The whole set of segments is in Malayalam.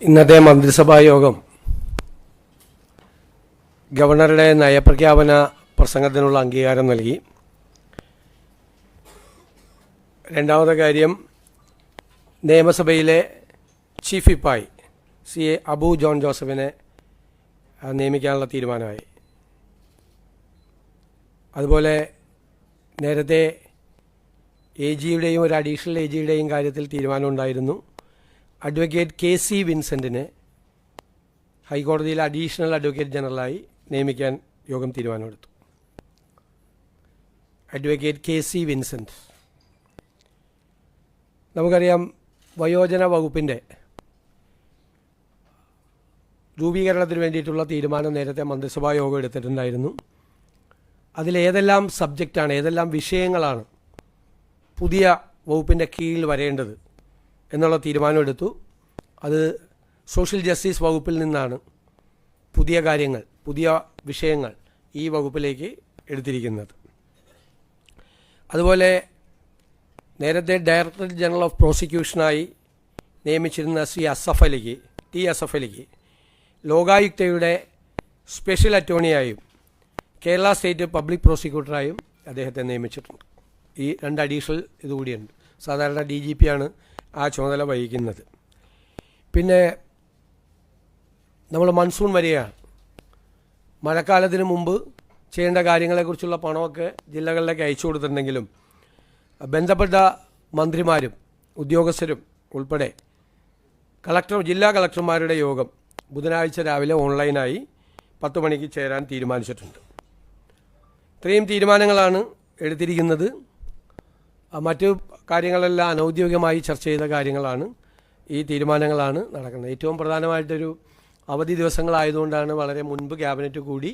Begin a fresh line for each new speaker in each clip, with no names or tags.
ഇന്നത്തെ മന്ത്രിസഭാ യോഗം ഗവർണറുടെ നയപ്രഖ്യാപന പ്രസംഗത്തിനുള്ള അംഗീകാരം നൽകി. രണ്ടാമത്തെ കാര്യം, നിയമസഭയിലെ ചീഫ് വിപ്പായി CA അബു ജോൺ ജോസഫിനെ നിയമിക്കാനുള്ള തീരുമാനമായി. അതുപോലെ നേരത്തെ AGയുടെയും ഒരു അഡീഷണൽ AGയുടെയും കാര്യത്തിൽ തീരുമാനമുണ്ടായിരുന്നു. അഡ്വക്കേറ്റ് KC വിൻസെൻറ്റിനെ ഹൈക്കോടതിയിലെ അഡീഷണൽ അഡ്വക്കേറ്റ് ജനറലായി നിയമിക്കാൻ യോഗം തീരുമാനമെടുത്തു. അഡ്വക്കേറ്റ് KC വിൻസെൻറ്റ്, നമുക്കറിയാം, വയോജന വകുപ്പിൻ്റെ രൂപീകരണത്തിന് വേണ്ടിയിട്ടുള്ള തീരുമാനം നേരത്തെ മന്ത്രിസഭാ യോഗം എടുത്തിട്ടുണ്ടായിരുന്നു. അതിലേതെല്ലാം സബ്ജക്റ്റാണ്, ഏതെല്ലാം വിഷയങ്ങളാണ് പുതിയ വകുപ്പിൻ്റെ കീഴിൽ വരേണ്ടത് എന്നുള്ള തീരുമാനമെടുത്തു. അത് സോഷ്യൽ ജസ്റ്റിസ് വകുപ്പിൽ നിന്നാണ് പുതിയ കാര്യങ്ങൾ, പുതിയ വിഷയങ്ങൾ ഈ വകുപ്പിലേക്ക് എടുത്തിരിക്കുന്നത്. അതുപോലെ നേരത്തെ ഡയറക്ടർ ജനറൽ ഓഫ് പ്രോസിക്യൂഷനായി നിയമിച്ചിരുന്ന T അസഫ് അലിക്ക് ലോകായുക്തയുടെ സ്പെഷ്യൽ അറ്റോർണിയായും കേരള സ്റ്റേറ്റ് പബ്ലിക് പ്രോസിക്യൂട്ടറായും അദ്ദേഹത്തെ നിയമിച്ചിട്ടുണ്ട്. ഈ രണ്ട് അഡീഷണൽ ഇതുകൂടിയുണ്ട്. സാധാരണ DGP ആണ് ആ ചുമതല വഹിക്കുന്നത്. പിന്നെ നമ്മൾ മൺസൂൺ വരികയാണ്. മഴക്കാലത്തിന് മുമ്പ് ചെയ്യേണ്ട കാര്യങ്ങളെക്കുറിച്ചുള്ള പണമൊക്കെ ജില്ലകളിലേക്ക് അയച്ചു കൊടുത്തിട്ടുണ്ടെങ്കിലും ബന്ധപ്പെട്ട മന്ത്രിമാരും ഉദ്യോഗസ്ഥരും ഉൾപ്പെടെ ജില്ലാ കളക്ടർമാരുടെ യോഗം ബുധനാഴ്ച രാവിലെ ഓൺലൈനായി 10 മണിക്ക് ചേരാൻ തീരുമാനിച്ചിട്ടുണ്ട്. ഇത്രയും തീരുമാനങ്ങളാണ് എടുത്തിരിക്കുന്നത്. മറ്റു കാര്യങ്ങളെല്ലാം അനൗദ്യോഗികമായി ചർച്ച ചെയ്ത കാര്യങ്ങളാണ്. ഈ തീരുമാനങ്ങളാണ് നടക്കുന്നത്. ഏറ്റവും പ്രധാനമായിട്ടൊരു അവധി ദിവസങ്ങളായതുകൊണ്ടാണ് വളരെ മുൻപ് ക്യാബിനറ്റ് കൂടി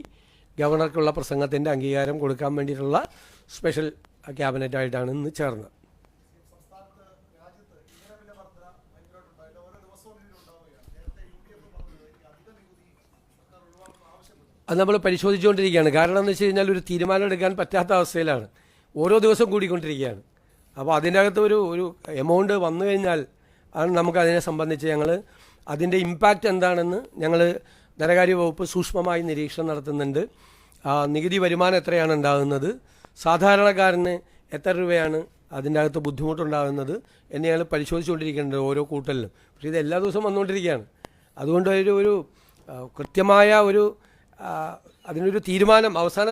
ഗവർണർക്കുള്ള പ്രസംഗത്തിൻ്റെ അംഗീകാരം കൊടുക്കാൻ വേണ്ടിയിട്ടുള്ള സ്പെഷ്യൽ ക്യാബിനറ്റായിട്ടാണ് ഇന്ന് ചേർന്നത്. അത് നമ്മൾ പരിശോധിച്ചുകൊണ്ടിരിക്കുകയാണ്. കാരണം എന്ന് വെച്ച് കഴിഞ്ഞാൽ ഒരു തീരുമാനം എടുക്കാൻ പറ്റാത്ത അവസ്ഥയിലാണ്. ഓരോ ദിവസം കൂടിക്കൊണ്ടിരിക്കുകയാണ്. അപ്പോൾ അതിൻ്റെ അകത്ത് ഒരു എമൗണ്ട് വന്നു കഴിഞ്ഞാൽ ആണ് നമുക്കതിനെ സംബന്ധിച്ച് അതിൻ്റെ ഇമ്പാക്റ്റ് എന്താണെന്ന് ഞങ്ങൾ ധനകാര്യ വകുപ്പ് സൂക്ഷ്മമായി നിരീക്ഷണം നടത്തുന്നുണ്ട്. നികുതി വരുമാനം എത്രയാണ് ഉണ്ടാകുന്നത്, സാധാരണക്കാരന് എത്ര രൂപയാണ് അതിൻ്റെ അകത്ത് ബുദ്ധിമുട്ടുണ്ടാകുന്നത് എന്ന് ഞങ്ങൾ പരിശോധിച്ചുകൊണ്ടിരിക്കുന്നുണ്ട് ഓരോ കൂട്ടലിലും. പക്ഷേ ഇത് എല്ലാ ദിവസവും വന്നുകൊണ്ടിരിക്കുകയാണ്. അതുകൊണ്ട് ഒരു കൃത്യമായ അതിനൊരു തീരുമാനം അവസാനം